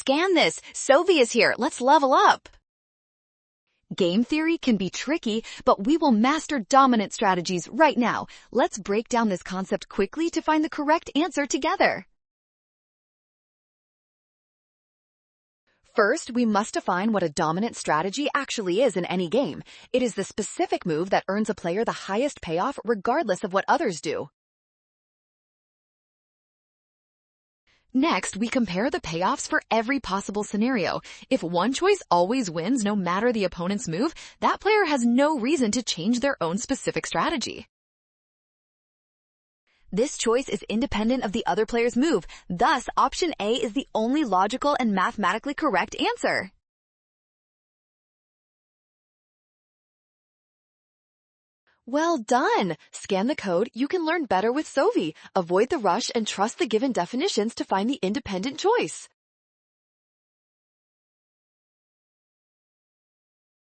scan this. Sovi is here. Let's level up. Game theory can be tricky, but we will master dominant strategies right now. Let's break down this concept quickly to find the correct answer together. First, we must define what a dominant strategy actually is in any game. It is the specific move that earns a player the highest payoff regardless of what others do. Next, we compare the payoffs for every possible scenario. If one choice always wins no matter the opponent's move, that player has no reason to change their own specific strategy. This choice is independent of the other player's move. Thus, option A is the only logical and mathematically correct answer. Well done! Scan the code. You can learn better with Sovi. Avoid the rush and trust the given definitions to find the independent choice.